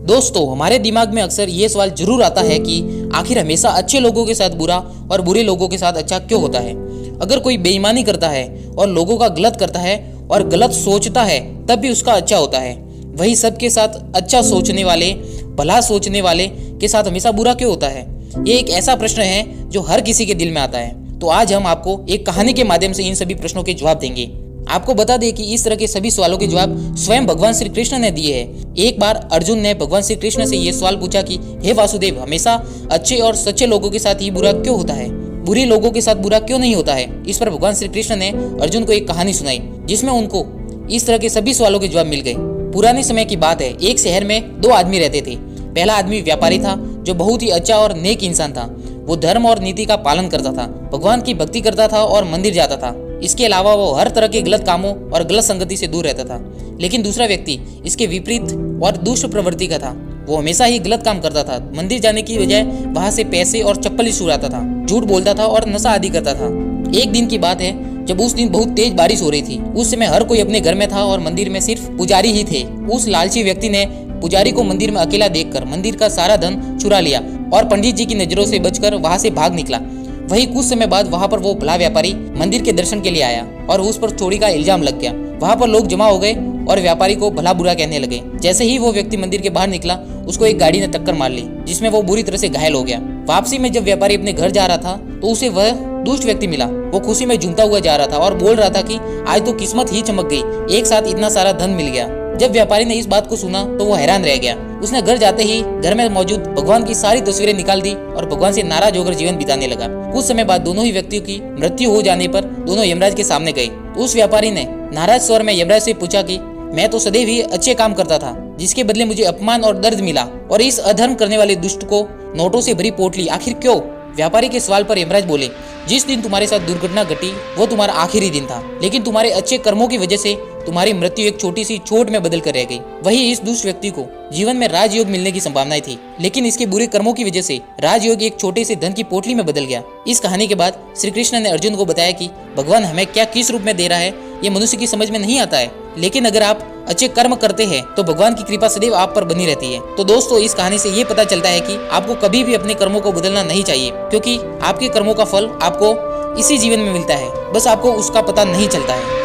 दोस्तों, हमारे दिमाग में अक्सर ये सवाल जरूर आता है कि आखिर हमेशा अच्छे लोगों के साथ बुरा और बुरे लोगों के साथ अच्छा क्यों होता है। अगर कोई बेईमानी करता है और लोगों का गलत करता है और गलत सोचता है तब भी उसका अच्छा होता है, वही सबके साथ अच्छा सोचने वाले, भला सोचने वाले के साथ हमेशा बुरा क्यों होता है। ये एक ऐसा प्रश्न है जो हर किसी के दिल में आता है। तो आज हम आपको एक कहानी के माध्यम से इन सभी प्रश्नों के जवाब देंगे। आपको बता दें कि इस तरह के सभी सवालों के जवाब स्वयं भगवान श्री कृष्ण ने दिए हैं। एक बार अर्जुन ने भगवान श्री कृष्ण से ये सवाल पूछा कि हे वासुदेव, हमेशा अच्छे और सच्चे लोगों के साथ ही बुरा क्यों होता है, बुरे लोगों के साथ बुरा क्यों नहीं होता है। इस पर भगवान श्री कृष्ण ने अर्जुन को एक कहानी सुनाई जिसमें उनको इस तरह के सभी सवालों के जवाब मिल गए। पुराने समय की बात है। एक शहर में दो आदमी रहते थे। पहला आदमी व्यापारी था जो बहुत ही अच्छा और नेक इंसान था। वो धर्म और नीति का पालन करता था, भगवान की भक्ति करता था और मंदिर जाता था। इसके अलावा वो हर तरह के गलत कामों और गलत संगति से दूर रहता था। लेकिन दूसरा व्यक्ति इसके विपरीत और दुष्ट प्रवृत्ति का था। वो हमेशा ही गलत काम करता था। मंदिर जाने की बजाय वहां से पैसे और चप्पल ही चुराता था, झूठ बोलता था और नशा आदि करता था। एक दिन की बात है जब उस दिन बहुत तेज बारिश हो रही थी। उस समय हर कोई अपने घर में था और मंदिर में सिर्फ पुजारी ही थे। उस लालची व्यक्ति ने पुजारी को मंदिर में अकेला देखकर मंदिर का सारा धन चुरा लिया और पंडित जी की नजरों से बचकर वहां से भाग निकला। वही कुछ समय बाद वहां पर वो भला व्यापारी मंदिर के दर्शन के लिए आया और उस पर चोरी का इल्जाम लग गया। वहां पर लोग जमा हो गए और व्यापारी को भला बुरा कहने लगे। जैसे ही वो व्यक्ति मंदिर के बाहर निकला, उसको एक गाड़ी ने टक्कर मार ली जिसमें वो बुरी तरह से घायल हो गया। वापसी में जब व्यापारी अपने घर जा रहा था तो उसे वह दुष्ट व्यक्ति मिला। वो खुशी में झूमता हुआ जा रहा था और बोल रहा था कि आज तो किस्मत ही चमक गई, एक साथ इतना सारा धन मिल गया। जब व्यापारी ने इस बात को सुना तो वो हैरान रह गया। उसने घर जाते ही घर में मौजूद भगवान की सारी तस्वीरें निकाल दी और भगवान से नाराज होकर जीवन बिताने लगा। कुछ समय बाद दोनों ही व्यक्तियों की मृत्यु हो जाने पर दोनों यमराज के सामने गए। उस व्यापारी ने नाराज स्वर में यमराज से पूछा कि मैं तो सदैव ही अच्छे काम करता था, जिसके बदले मुझे अपमान और दर्द मिला, और इस अधर्म करने वाले दुष्ट को नोटों से भरी पोटली आखिर क्यों। व्यापारी के सवाल पर यमराज बोले, जिस दिन तुम्हारे साथ दुर्घटना घटी वो तुम्हारा आखिरी दिन था, लेकिन तुम्हारे अच्छे कर्मों की वजह से तुम्हारी मृत्यु एक छोटी सी चोट में बदल कर रह गई। वही इस दुष्ट व्यक्ति को जीवन में राजयोग मिलने की संभावनाएं थी, लेकिन इसके बुरे कर्मों की वजह से राजयोग एक छोटे से धन की पोटली में बदल गया। इस कहानी के बाद श्री कृष्ण ने अर्जुन को बताया कि भगवान हमें क्या किस रूप में दे रहा है ये मनुष्य की समझ में नहीं आता है, लेकिन अगर आप अच्छे कर्म करते हैं तो भगवान की कृपा सदैव आप पर बनी रहती है। तो दोस्तों, इस कहानी से ये पता चलता है कि आपको कभी भी अपने कर्मों को बदलना नहीं चाहिए, क्योंकि आपके कर्मों का फल आपको इसी जीवन में मिलता है, बस आपको उसका पता नहीं चलता है।